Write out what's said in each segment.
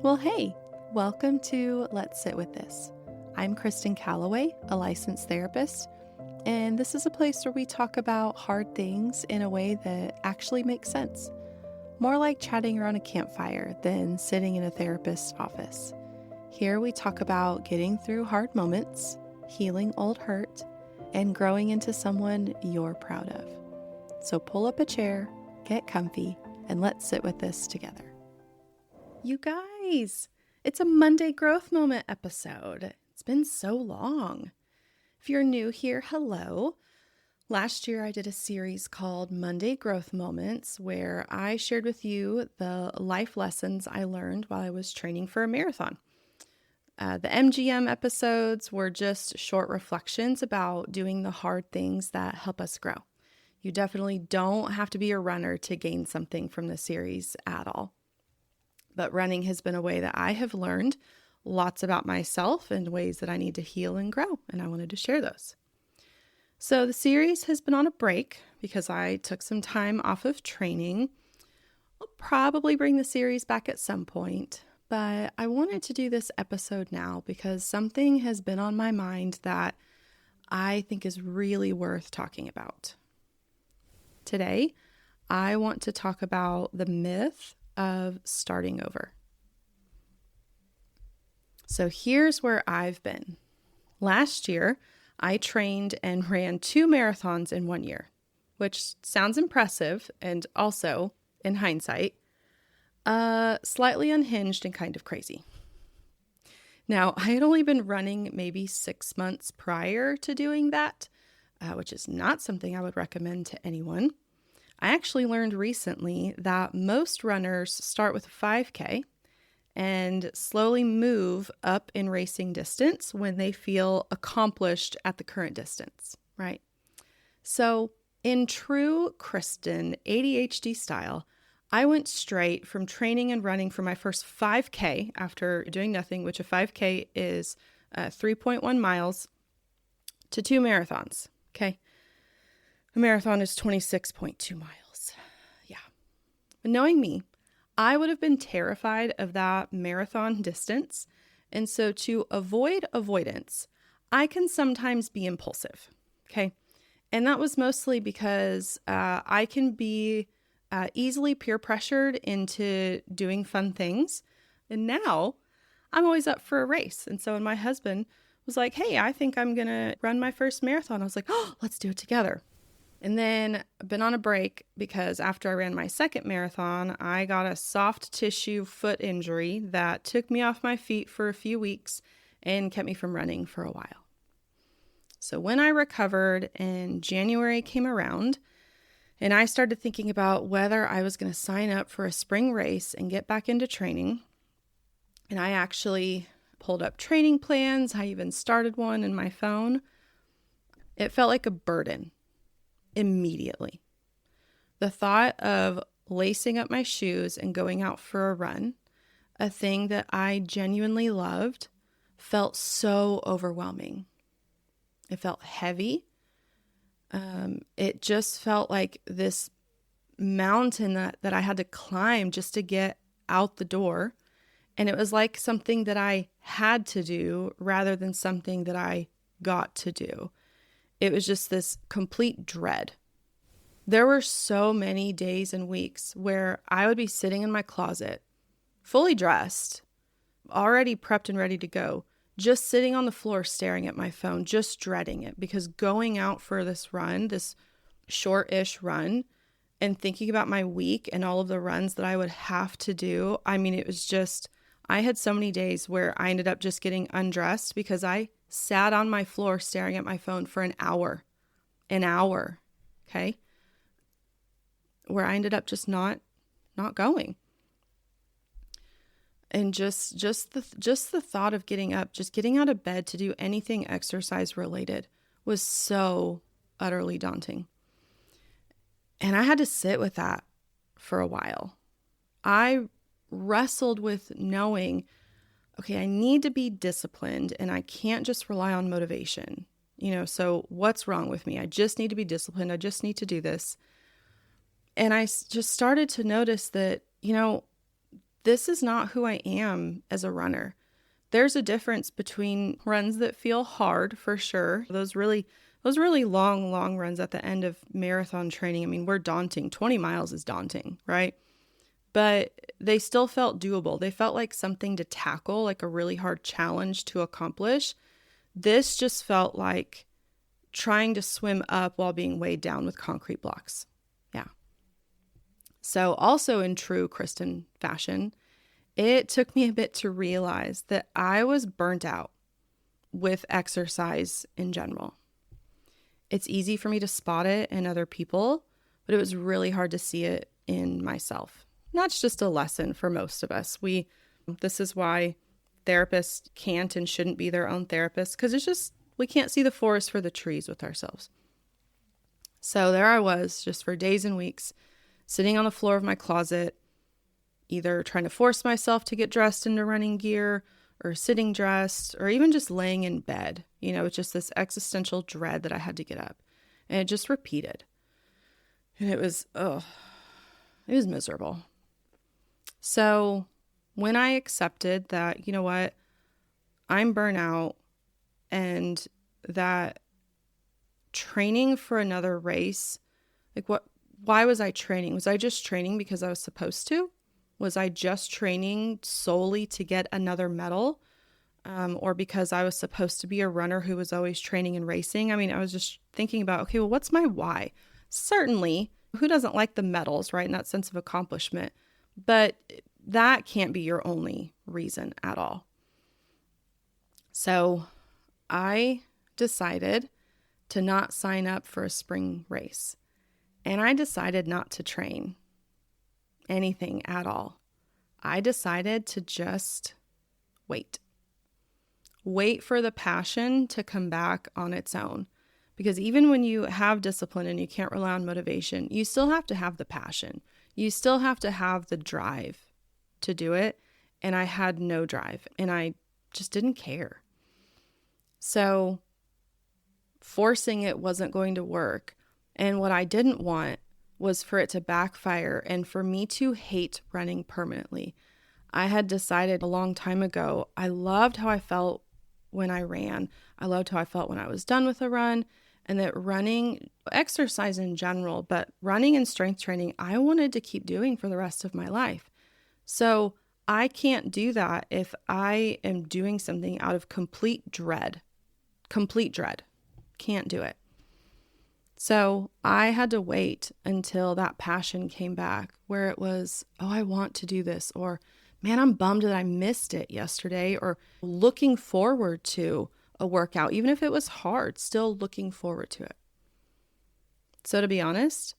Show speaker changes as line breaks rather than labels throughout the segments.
Well, hey, welcome to Let's Sit With This. I'm Kristen Calloway, a licensed therapist, and this is a place where we talk about hard things in a way that actually makes sense. More like chatting around a campfire than sitting in a therapist's office. Here we talk about getting through hard moments, healing old hurt, and growing into someone you're proud of. So pull up a chair, get comfy, and let's sit with this together. You guys, it's a Monday Growth Moment episode. It's been so long. If you're new here, hello. Last year, I did a series called Monday Growth Moments where I shared with you the life lessons I learned while I was training for a marathon. The MGM episodes were just short reflections about doing the hard things that help us grow. You definitely don't have to be a runner to gain something from the series at all. But running has been a way that I have learned lots about myself and ways that I need to heal and grow, and I wanted to share those. So the series has been on a break because I took some time off of training. I'll probably bring the series back at some point, but I wanted to do this episode now because something has been on my mind that I think is really worth talking about. Today, I want to talk about the myth of starting over. So here's where I've been. Last year, I trained and ran 2 marathons in 1 year, which sounds impressive and also, in hindsight, slightly unhinged and kind of crazy. Now, I had only been running maybe 6 months prior to doing that, which is not something I would recommend to anyone. I actually learned recently that most runners start with a 5K and slowly move up in racing distance when they feel accomplished at the current distance, right? So in true Kristen ADHD style, I went straight from training and running for my first 5K after doing nothing, which a 5K is 3.1 miles, to 2 marathons, okay? A marathon is 26.2 miles. Yeah. But knowing me, I would have been terrified of that marathon distance. And so to avoid avoidance, I can sometimes be impulsive. Okay. And that was mostly because I can be easily peer pressured into doing fun things. And now I'm always up for a race. And so when my husband was like, hey, I think I'm going to run my first marathon, I was like, oh, let's do it together. And then I've been on a break because after I ran my second marathon, I got a soft tissue foot injury that took me off my feet for a few weeks and kept me from running for a while. So when I recovered and January came around and I started thinking about whether I was going to sign up for a spring race and get back into training, and I actually pulled up training plans, I even started one in my phone, it felt like a burden. Immediately. The thought of lacing up my shoes and going out for a run, a thing that I genuinely loved, felt so overwhelming. It felt heavy. It just felt like this mountain that I had to climb just to get out the door. And it was like something that I had to do rather than something that I got to do. It was just this complete dread. There were so many days and weeks where I would be sitting in my closet, fully dressed, already prepped and ready to go, just sitting on the floor staring at my phone, just dreading it, because going out for this run, this short-ish run, and thinking about my week and all of the runs that I would have to do, I mean, it was just, I had so many days where I ended up just getting undressed because I sat on my floor staring at my phone for an hour, okay? Where I ended up just not going. And just the thought of getting up, just getting out of bed to do anything exercise related was so utterly daunting. And I had to sit with that for a while. I wrestled with knowing, okay, I need to be disciplined and I can't just rely on motivation. So what's wrong with me? I just need to be disciplined. I just need to do this. And I just started to notice that, this is not who I am as a runner. There's a difference between runs that feel hard for sure. Those really long runs at the end of marathon training. I mean, we're daunting. 20 miles is daunting, right? But they still felt doable. They felt like something to tackle, like a really hard challenge to accomplish. This just felt like trying to swim up while being weighed down with concrete blocks. Yeah. So also in true Kristen fashion, it took me a bit to realize that I was burnt out with exercise in general. It's easy for me to spot it in other people, but it was really hard to see it in myself. That's just a lesson for most of us. This is why therapists can't and shouldn't be their own therapists, because we can't see the forest for the trees with ourselves. So there I was, just for days and weeks, sitting on the floor of my closet, either trying to force myself to get dressed into running gear or sitting dressed or even just laying in bed. It's just this existential dread that I had to get up. And it just repeated. And it was miserable. So when I accepted that, you know what, I'm burnout and that training for another race, why was I training? Was I just training because I was supposed to? Was I just training solely to get another medal? Or because I was supposed to be a runner who was always training and racing? I mean, I was just thinking about, okay, well, what's my why? Certainly, who doesn't like the medals, right? And that sense of accomplishment. But that can't be your only reason at all. So I decided to not sign up for a spring race. And I decided not to train anything at all. I decided to just wait for the passion to come back on its own. Because even when you have discipline and you can't rely on motivation, you still have to have the passion. You still have to have the drive to do it. And I had no drive and I just didn't care. So forcing it wasn't going to work. And what I didn't want was for it to backfire and for me to hate running permanently. I had decided a long time ago, I loved how I felt when I ran. I loved how I felt when I was done with a run, and that running, exercise in general, but running and strength training, I wanted to keep doing for the rest of my life. So I can't do that if I am doing something out of complete dread. Can't do it. So I had to wait until that passion came back where it was, oh, I want to do this, or man, I'm bummed that I missed it yesterday, or looking forward to a workout, even if it was hard, still looking forward to it. So to be honest,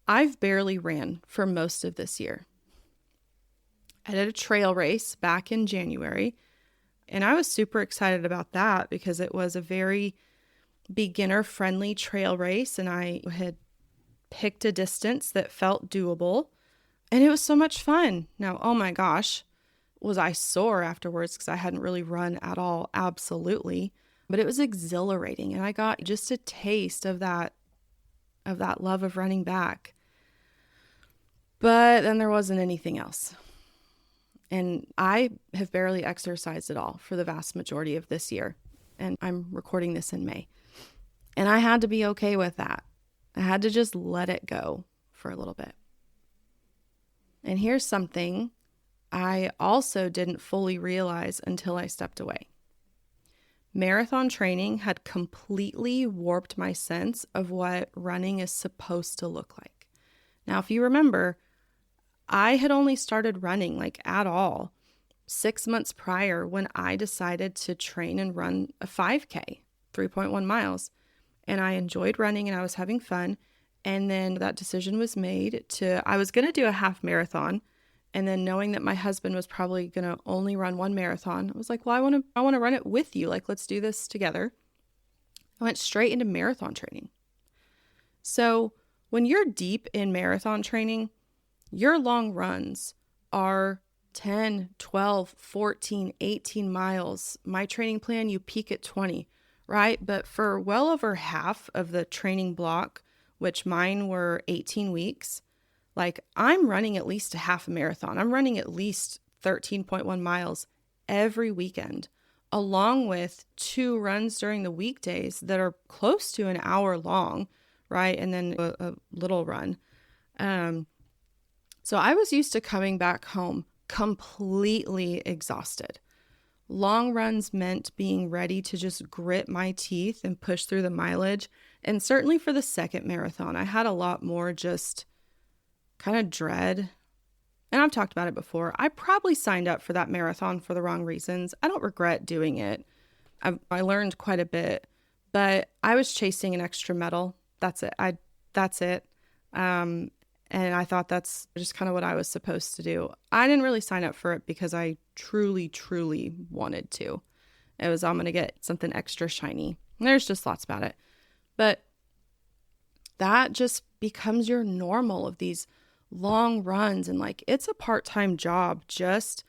I've barely ran for most of this year. I did a trail race back in January, and I was super excited about that because it was a very beginner-friendly trail race, and I had picked a distance that felt doable, and it was so much fun. Now, oh my gosh, was I sore afterwards because I hadn't really run at all? Absolutely. But it was exhilarating, and I got just a taste of that love of running back. But then there wasn't anything else. And I have barely exercised at all for the vast majority of this year, and I'm recording this in May. And I had to be okay with that. I had to just let it go for a little bit. And here's something I also didn't fully realize until I stepped away. Marathon training had completely warped my sense of what running is supposed to look like. Now, if you remember, I had only started running at all 6 months prior when I decided to train and run a 5K, 3.1 miles. And I enjoyed running and I was having fun. And then that decision was made I was going to do a half marathon. And then knowing that my husband was probably going to only run one marathon, I was like, well, I want to run it with you. Let's do this together. I went straight into marathon training. So when you're deep in marathon training, your long runs are 10, 12, 14, 18 miles. My training plan, you peak at 20. Right? But for well over half of the training block, which mine were 18 weeks, Like, I'm running at least a half a marathon. I'm running at least 13.1 miles every weekend, along with 2 runs during the weekdays that are close to an hour long, right? And then a little run. So I was used to coming back home completely exhausted. Long runs meant being ready to just grit my teeth and push through the mileage. And certainly for the second marathon, I had a lot more just kind of dread. And I've talked about it before. I probably signed up for that marathon for the wrong reasons. I don't regret doing it. I learned quite a bit, but I was chasing an extra medal. That's it. That's it. And I thought that's just kind of what I was supposed to do. I didn't really sign up for it because I truly, truly wanted to. It was, I'm going to get something extra shiny. And there's just lots about it. But that just becomes your normal of these long runs. And like, it's a part-time job just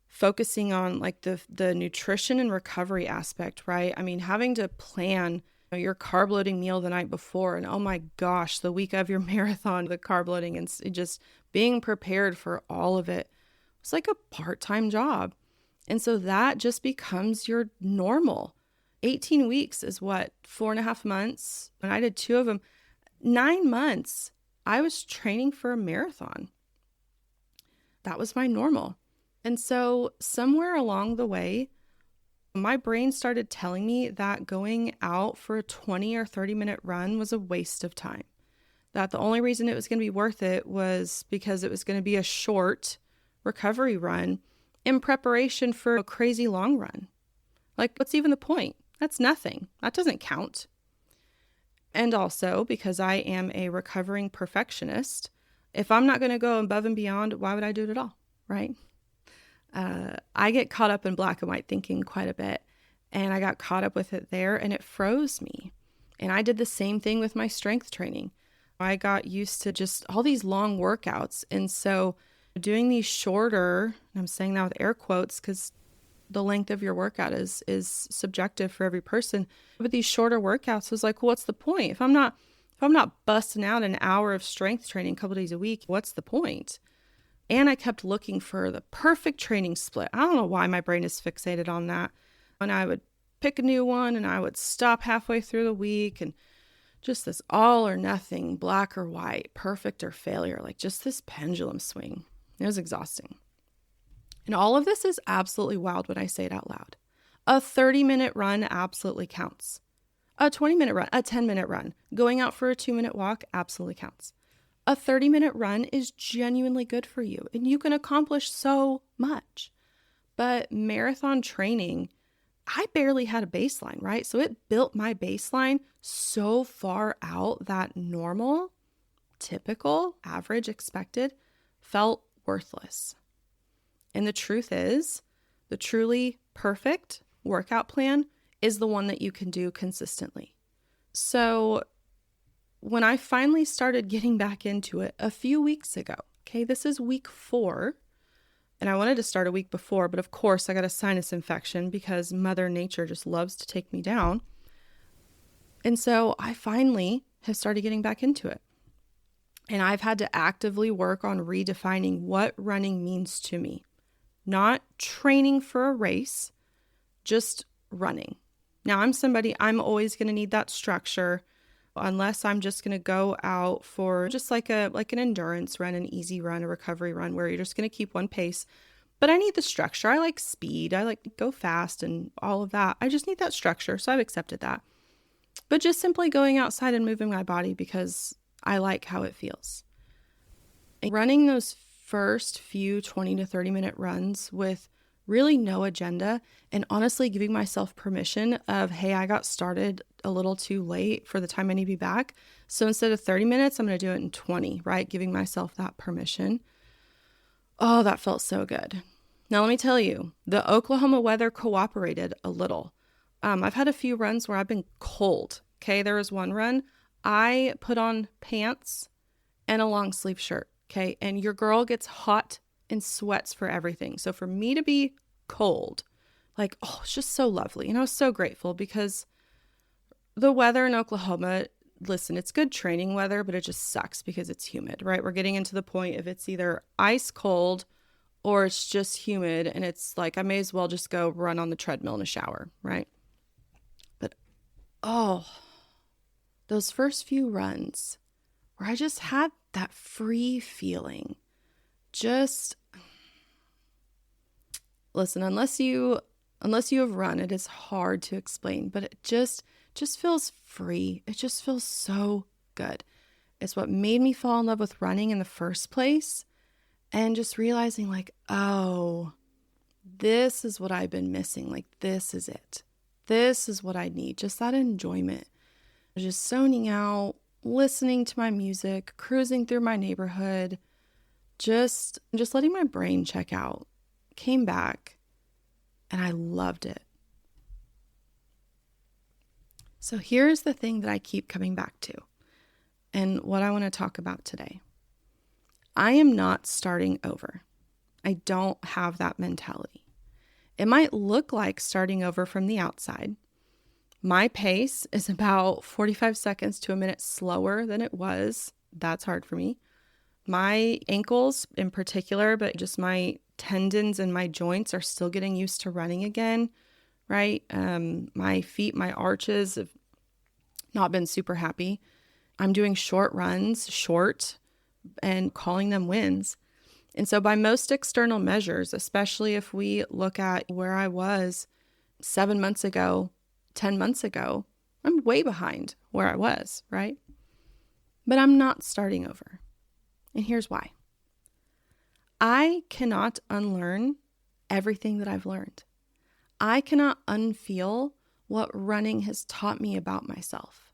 focusing on like the nutrition and recovery aspect, right? I mean, having to plan your carb loading meal the night before, and oh my gosh, the week of your marathon, the carb loading and just being prepared for all of it. It's like a part-time job. And so that just becomes your normal. 18 weeks is what, 4.5 months? And I did 2 of them. 9 months, I was training for a marathon. That was my normal. And so somewhere along the way, my brain started telling me that going out for a 20 or 30-minute run was a waste of time. That the only reason it was going to be worth it was because it was going to be a short recovery run in preparation for a crazy long run. Like, what's even the point? That's nothing. That doesn't count. And also because I am a recovering perfectionist, if I'm not going to go above and beyond, why would I do it at all, right? I get caught up in black and white thinking quite a bit, and I got caught up with it there, and it froze me. And I did the same thing with my strength training. I got used to just all these long workouts. And so doing these shorter, and I'm saying that with air quotes because the length of your workout is subjective for every person. But these shorter workouts was like, well, what's the point? If I'm not busting out an hour of strength training a couple days a week, what's the point? And I kept looking for the perfect training split. I don't know why my brain is fixated on that. And I would pick a new one and I would stop halfway through the week, and just this all or nothing, black or white, perfect or failure, like just this pendulum swing. It was exhausting. And all of this is absolutely wild when I say it out loud. A 30-minute run absolutely counts. A 20-minute run, a 10-minute run, going out for a 2-minute walk absolutely counts. A 30-minute run is genuinely good for you, and you can accomplish so much. But marathon training, I barely had a baseline, right? So it built my baseline so far out that normal, typical, average, expected felt worthless. And the truth is, the truly perfect workout plan is the one that you can do consistently. So when I finally started getting back into it a few weeks ago, okay, this is week 4, and I wanted to start a week before, but of course I got a sinus infection because Mother Nature just loves to take me down. And so I finally have started getting back into it. And I've had to actively work on redefining what running means to me. Not training for a race, just running. Now I'm always going to need that structure. Unless I'm just going to go out for just like an endurance run, an easy run, a recovery run where you're just going to keep one pace. But I need the structure. I like speed. I like to go fast and all of that. I just need that structure. So I've accepted that. But just simply going outside and moving my body because I like how it feels. And running those first few 20 to 30 minute runs with really no agenda, and honestly giving myself permission of, hey, I got started a little too late for the time I need to be back. So instead of 30 minutes, I'm going to do it in 20, right? Giving myself that permission. Oh, that felt so good. Now, let me tell you, the Oklahoma weather cooperated a little. I've had a few runs where I've been cold. Okay. There was one run. I put on pants and a long sleeve shirt. Okay. And your girl gets hot and sweats for everything. So for me to be cold, it's just so lovely. And I was so grateful because the weather in Oklahoma listen, it's good training weather, but it just sucks because it's humid, right? We're getting into the point of it's either ice cold or it's just humid. And it's like, I may as well just go run on the treadmill in a shower, right? But, oh, those first few runs where I just had that free feeling, just listen, unless you have run, it is hard to explain, but it just feels free. It just feels so good. It's what made me fall in love with running in the first place, and just realizing like, oh, this is what I've been missing. Like, this is it. This is what I need. Just that enjoyment. Just zoning out, listening to my music, cruising through my neighborhood, just letting my brain check out. Came back and I loved it. So here's the thing that I keep coming back to and what I want to talk about today. I am not starting over. I don't have that mentality. It might look like starting over from the outside. My pace is about 45 seconds to a minute slower than it was. That's hard for me. My ankles in particular, but just my tendons and my joints are still getting used to running again, right? My feet, my arches have not been super happy. I'm doing short runs, and calling them wins. And so by most external measures, especially if we look at where I was 7 months ago, 10 months ago, I'm way behind where I was, right? But I'm not starting over. And here's why. I cannot unlearn everything that I've learned. I cannot unfeel what running has taught me about myself,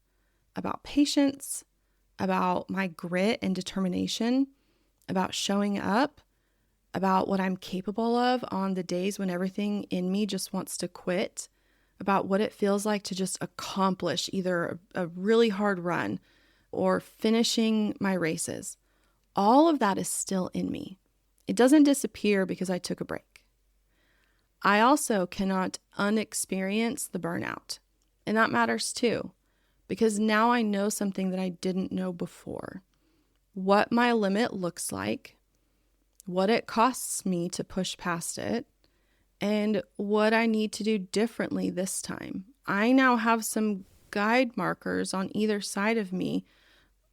about patience, about my grit and determination, about showing up, about what I'm capable of on the days when everything in me just wants to quit, about what it feels like to just accomplish either a really hard run or finishing my races. All of that is still in me. It doesn't disappear because I took a break. I also cannot unexperience the burnout. And that matters too, because now I know something that I didn't know before. What my limit looks like, what it costs me to push past it, and what I need to do differently this time. I now have some guide markers on either side of me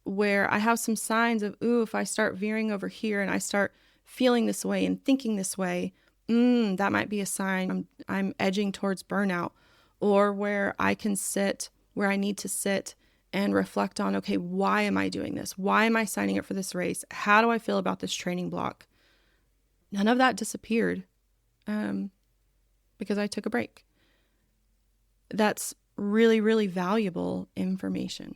where I have some signs of, ooh, if I start veering over here and I start feeling this way and thinking this way, that might be a sign I'm edging towards burnout, or where I can sit where I need to sit and reflect on, okay, why am I doing this? Why am I signing up for this race? How do I feel about this training block? None of that disappeared because I took a break. That's really, really valuable information.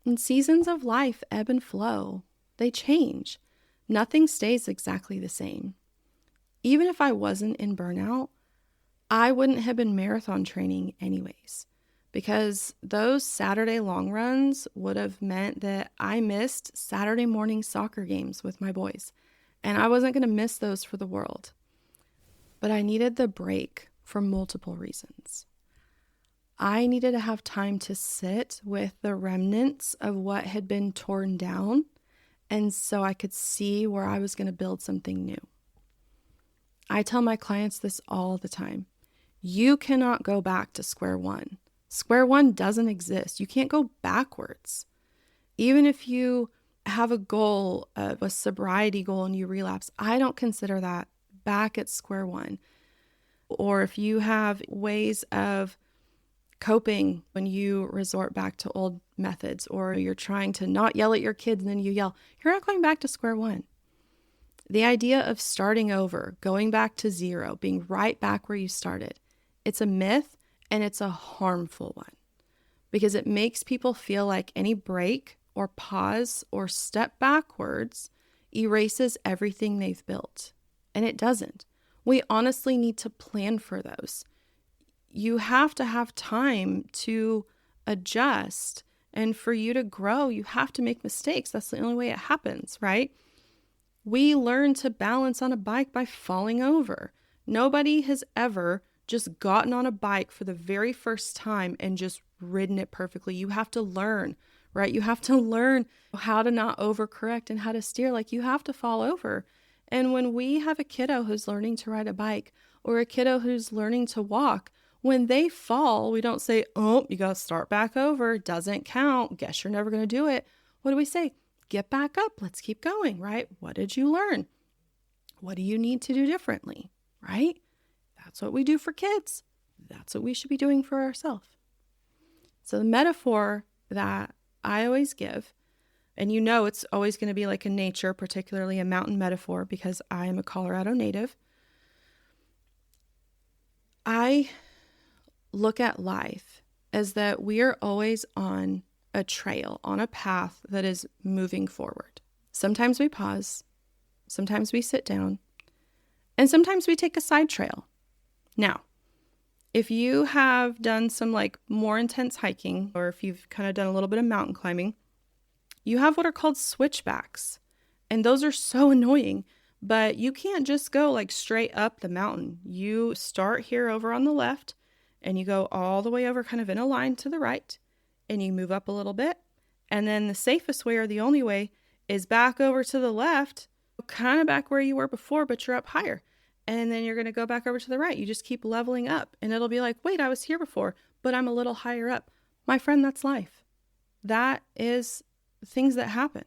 And seasons of life ebb and flow. They change. Nothing stays exactly the same. Even if I wasn't in burnout, I wouldn't have been marathon training anyways, because those Saturday long runs would have meant that I missed Saturday morning soccer games with my boys, and I wasn't going to miss those for the world. But I needed the break for multiple reasons. I needed to have time to sit with the remnants of what had been torn down, and so I could see where I was going to build something new. I tell my clients this all the time. You cannot go back to square one. Square one doesn't exist. You can't go backwards. Even if you have a goal, a sobriety goal, and you relapse, I don't consider that back at square one. Or if you have ways of coping when you resort back to old methods, or you're trying to not yell at your kids and then you yell, you're not going back to square one. The idea of starting over, going back to zero, being right back where you started, it's a myth and it's a harmful one because it makes people feel like any break or pause or step backwards erases everything they've built. And it doesn't. We honestly need to plan for those. You have to have time to adjust, and for you to grow, you have to make mistakes. That's the only way it happens, right? We learn to balance on a bike by falling over. Nobody has ever just gotten on a bike for the very first time and just ridden it perfectly. You have to learn, right? You have to learn how to not overcorrect and how to steer. Like, you have to fall over. And when we have a kiddo who's learning to ride a bike or a kiddo who's learning to walk, when they fall, we don't say, oh, you got to start back over. Doesn't count. Guess you're never going to do it. What do we say? Get back up. Let's keep going, right? What did you learn? What do you need to do differently, right? That's what we do for kids. That's what we should be doing for ourselves. So the metaphor that I always give, and you know it's always going to be like a nature, particularly a mountain metaphor, because I am a Colorado native. I look at life as that we are always on a trail, on a path that is moving forward. Sometimes we pause, sometimes we sit down, and sometimes we take a side trail. Now, if you have done some like more intense hiking, or if you've kind of done a little bit of mountain climbing, you have what are called switchbacks. And those are so annoying, but you can't just go like straight up the mountain. You start here over on the left and you go all the way over kind of in a line to the right and you move up a little bit. And then the safest way or the only way is back over to the left, kind of back where you were before, but you're up higher. And then you're going to go back over to the right. You just keep leveling up and it'll be like, wait, I was here before, but I'm a little higher up. My friend, that's life. That is things that happen,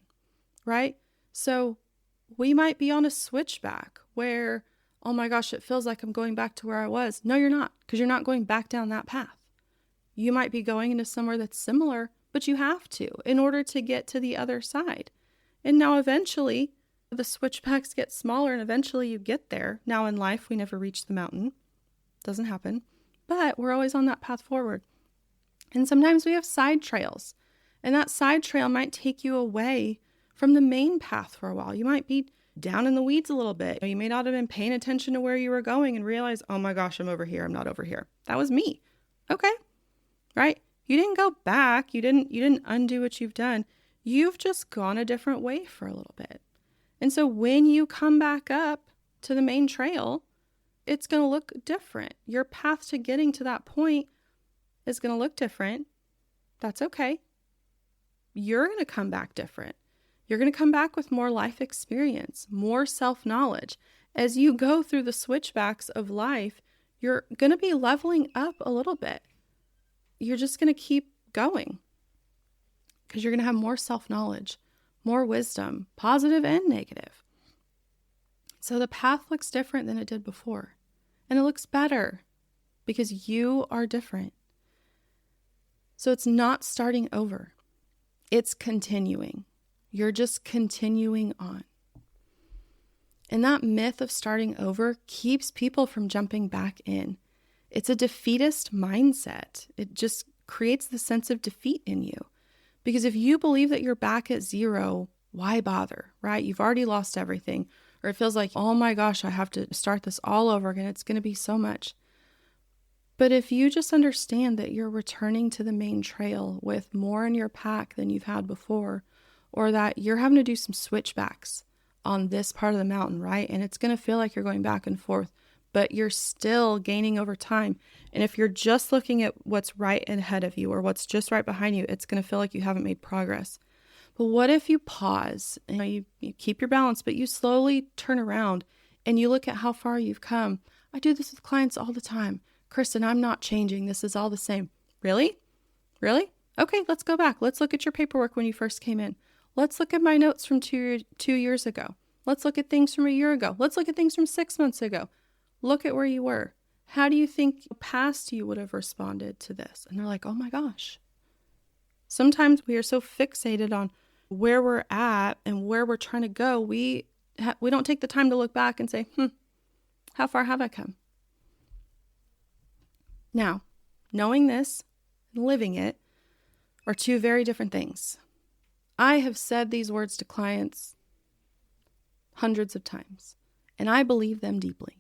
right? So we might be on a switchback where, oh my gosh, it feels like I'm going back to where I was. No, you're not, because you're not going back down that path. You might be going into somewhere that's similar, but you have to in order to get to the other side. And now eventually the switchbacks get smaller and eventually you get there. Now in life, we never reach the mountain. Doesn't happen. But we're always on that path forward. And sometimes we have side trails. And that side trail might take you away from the main path for a while. You might be down in the weeds a little bit. You may not have been paying attention to where you were going and realize, oh my gosh, I'm over here. I'm not over here. That was me. Okay. Right? You didn't go back. You didn't undo what you've done. You've just gone a different way for a little bit. And so when you come back up to the main trail, it's going to look different. Your path to getting to that point is going to look different. That's okay. You're going to come back different. You're going to come back with more life experience, more self-knowledge. As you go through the switchbacks of life, you're going to be leveling up a little bit. You're just going to keep going because you're going to have more self-knowledge, more wisdom, positive and negative. So the path looks different than it did before. And it looks better because you are different. So it's not starting over. It's continuing. You're just continuing on. And that myth of starting over keeps people from jumping back in. It's a defeatist mindset. It just creates the sense of defeat in you. Because if you believe that you're back at zero, why bother, right? You've already lost everything. Or it feels like, oh my gosh, I have to start this all over again. It's going to be so much. But if you just understand that you're returning to the main trail with more in your pack than you've had before, or that you're having to do some switchbacks on this part of the mountain, right? And it's going to feel like you're going back and forth, but you're still gaining over time. And if you're just looking at what's right ahead of you or what's just right behind you, it's going to feel like you haven't made progress. But what if you pause and you keep your balance, but you slowly turn around and you look at how far you've come? I do this with clients all the time. Kristen, I'm not changing. This is all the same. Really? Really? Okay, let's go back. Let's look at your paperwork when you first came in. Let's look at my notes from 2 years ago. Let's look at things from a year ago. Let's look at things from 6 months ago. Look at where you were. How do you think past you would have responded to this? And they're like, oh my gosh. Sometimes we are so fixated on where we're at and where we're trying to go. We don't take the time to look back and say, how far have I come? Now, knowing this and living it are two very different things. I have said these words to clients hundreds of times, and I believe them deeply.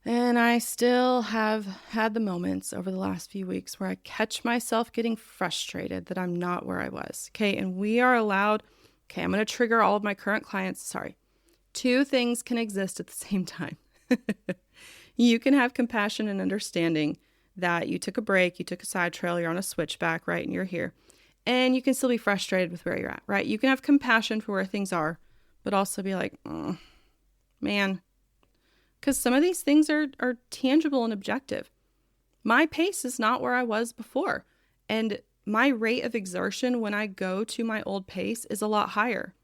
And I still have had the moments over the last few weeks where I catch myself getting frustrated that I'm not where I was. Okay, and we are allowed, I'm going to trigger all of my current clients. Sorry. 2 things can exist at the same time. You can have compassion and understanding that you took a break, you took a side trail, you're on a switchback, right? And you're here. And you can still be frustrated with where you're at, right? You can have compassion for where things are, but also be like, oh, man, because some of these things are tangible and objective. My pace is not where I was before. And my rate of exertion when I go to my old pace is a lot higher.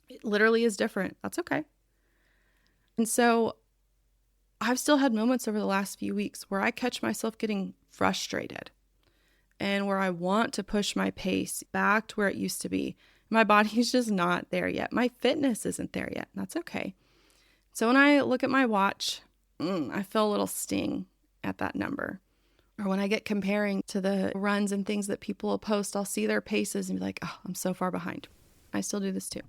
It literally is different. That's okay. And so I've still had moments over the last few weeks where I catch myself getting frustrated and where I want to push my pace back to where it used to be. My body's just not there yet. My fitness isn't there yet. That's okay. So when I look at my watch, I feel a little sting at that number. Or when I get comparing to the runs and things that people will post, I'll see their paces and be like, oh, I'm so far behind. I still do this too.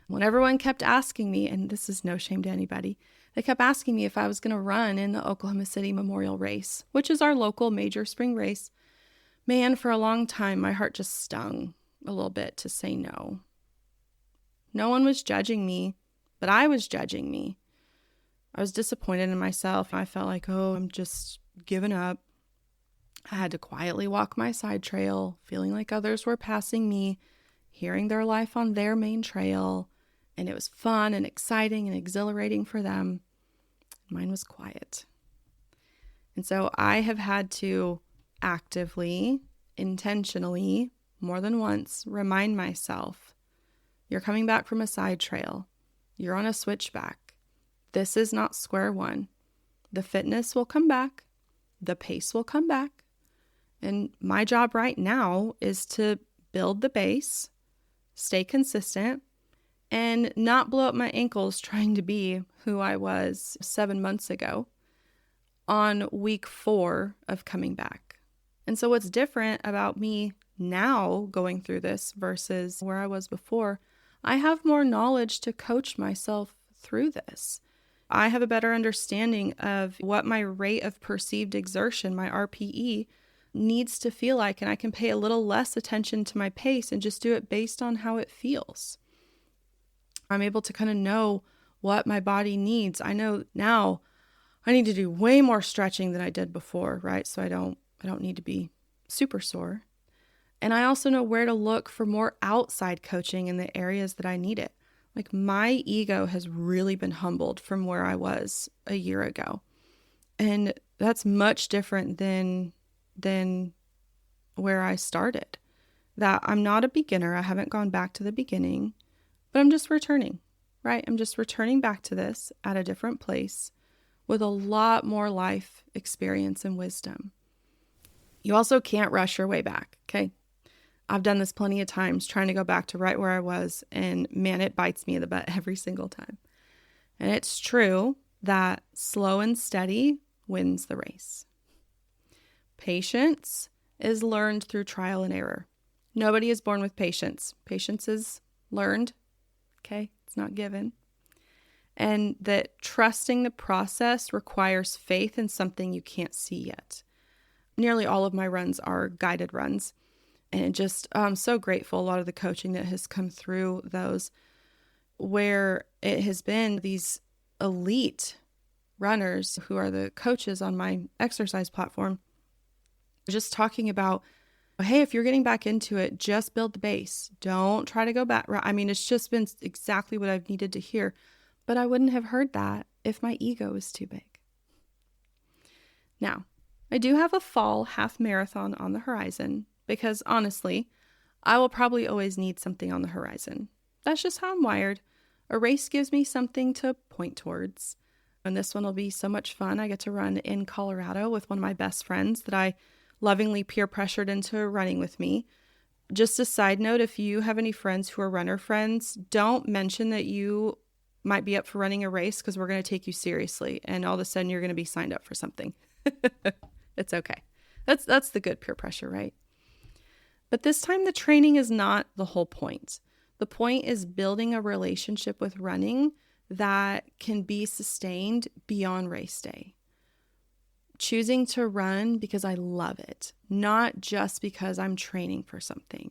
When everyone kept asking me, and this is no shame to anybody, they kept asking me if I was going to run in the Oklahoma City Memorial Race, which is our local major spring race. Man, for a long time, my heart just stung a little bit to say no. No one was judging me, but I was judging me. I was disappointed in myself. I felt like, oh, I'm just giving up. I had to quietly walk my side trail, feeling like others were passing me, hearing their life on their main trail, and it was fun and exciting and exhilarating for them. Mine was quiet. And so I have had to actively, intentionally, more than once, remind myself, you're coming back from a side trail. You're on a switchback. This is not square one. The fitness will come back. The pace will come back. And my job right now is to build the base, stay consistent, and not blow up my ankles trying to be who I was 7 months ago on week 4 of coming back. And so what's different about me now going through this versus where I was before, I have more knowledge to coach myself through this. I have a better understanding of what my rate of perceived exertion, my RPE, needs to feel like, and I can pay a little less attention to my pace and just do it based on how it feels. I'm able to kind of know what my body needs. I know now I need to do way more stretching than I did before, right? So I don't need to be super sore. And I also know where to look for more outside coaching in the areas that I need it. Like my ego has really been humbled from where I was a year ago. And that's much different than where I started. That I'm not a beginner. I haven't gone back to the beginning, but I'm just returning, right? I'm just returning back to this at a different place with a lot more life experience and wisdom. You also can't rush your way back, okay? I've done this plenty of times trying to go back to right where I was, and man, it bites me in the butt every single time. And it's true that slow and steady wins the race. Patience is learned through trial and error. Nobody is born with patience. Patience is learned, okay? It's not given. And that trusting the process requires faith in something you can't see yet. Nearly all of my runs are guided runs. And I'm so grateful, a lot of the coaching that has come through those, where it has been these elite runners who are the coaches on my exercise platform, just talking about, hey, if you're getting back into it, just build the base. Don't try to go back. I mean, it's just been exactly what I've needed to hear. But I wouldn't have heard that if my ego was too big. Now, I do have a fall half marathon on the horizon because honestly, I will probably always need something on the horizon. That's just how I'm wired. A race gives me something to point towards. And this one will be so much fun. I get to run in Colorado with one of my best friends that I lovingly peer pressured into running with me. Just a side note, if you have any friends who are runner friends, don't mention that you might be up for running a race because we're going to take you seriously. And all of a sudden you're going to be signed up for something. It's okay. That's the good peer pressure, right? But this time the training is not the whole point. The point is building a relationship with running that can be sustained beyond race day. Choosing to run because I love it, not just because I'm training for something.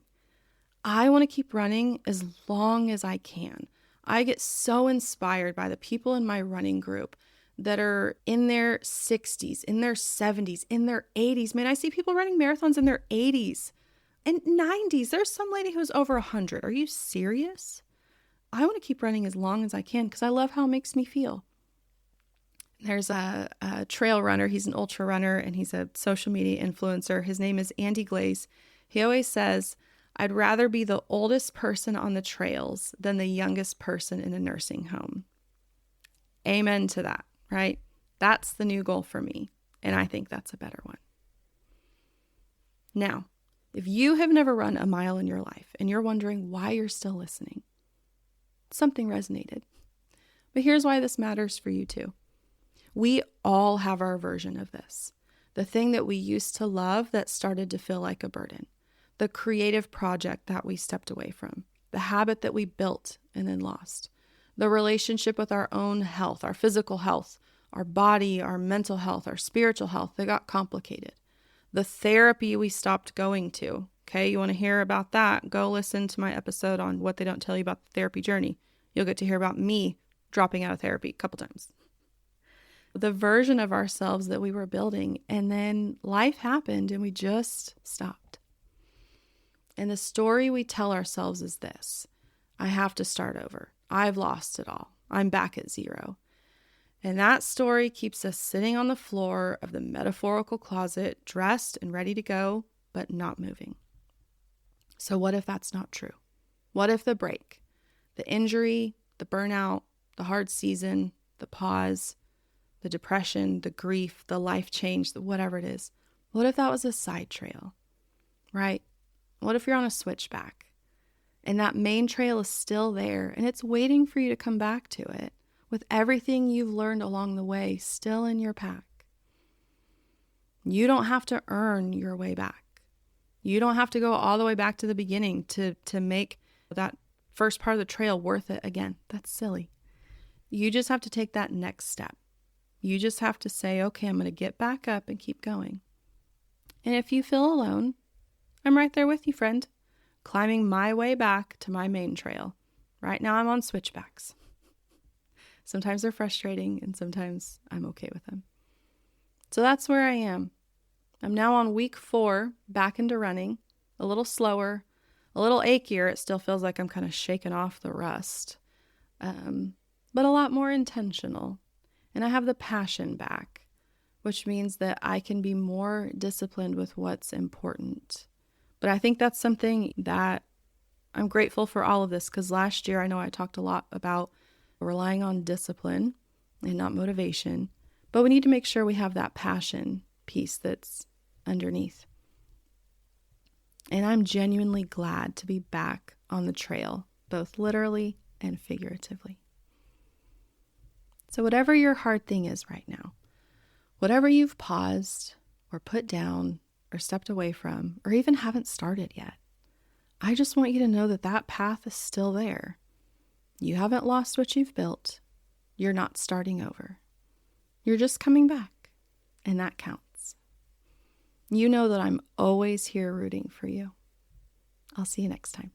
I want to keep running as long as I can. I get so inspired by the people in my running group that are in their 60s, in their 70s, in their 80s. Man, I see people running marathons in their 80s and 90s. There's some lady who's over 100. Are you serious? I want to keep running as long as I can because I love how it makes me feel. There's a trail runner. He's an ultra runner and he's a social media influencer. His name is Andy Glaze. He always says, I'd rather be the oldest person on the trails than the youngest person in a nursing home. Amen to that, right? That's the new goal for me. And I think that's a better one. Now, if you have never run a mile in your life and you're wondering why you're still listening, something resonated. But here's why this matters for you too. We all have our version of this. The thing that we used to love that started to feel like a burden. The creative project that we stepped away from. The habit that we built and then lost. The relationship with our own health, our physical health, our body, our mental health, our spiritual health that got complicated. The therapy we stopped going to. Okay, you want to hear about that? Go listen to my episode on what they don't tell you about the therapy journey. You'll get to hear about me dropping out of therapy a couple times. The version of ourselves that we were building, and then life happened and we just stopped. And the story we tell ourselves is this: I have to start over. I've lost it all. I'm back at zero. And that story keeps us sitting on the floor of the metaphorical closet, dressed and ready to go, but not moving. So what if that's not true? What if the break, the injury, the burnout, the hard season, the pause, the depression, the grief, the life change, whatever it is, what if that was a side trail, right? What if you're on a switchback and that main trail is still there and it's waiting for you to come back to it with everything you've learned along the way still in your pack? You don't have to earn your way back. You don't have to go all the way back to the beginning to make that first part of the trail worth it again. That's silly. You just have to take that next step. You just have to say, okay, I'm going to get back up and keep going. And if you feel alone, I'm right there with you, friend, climbing my way back to my main trail. Right now I'm on switchbacks. Sometimes they're frustrating and sometimes I'm okay with them. So that's where I am. I'm now on week 4, back into running, a little slower, a little achier. It still feels like I'm kind of shaking off the rust, but a lot more intentional. And I have the passion back, which means that I can be more disciplined with what's important. But I think that's something that I'm grateful for all of this, because last year I know I talked a lot about relying on discipline and not motivation, but we need to make sure we have that passion piece that's underneath. And I'm genuinely glad to be back on the trail, both literally and figuratively. So whatever your hard thing is right now, whatever you've paused or put down or stepped away from, or even haven't started yet, I just want you to know that that path is still there. You haven't lost what you've built. You're not starting over. You're just coming back, and that counts. You know that I'm always here rooting for you. I'll see you next time.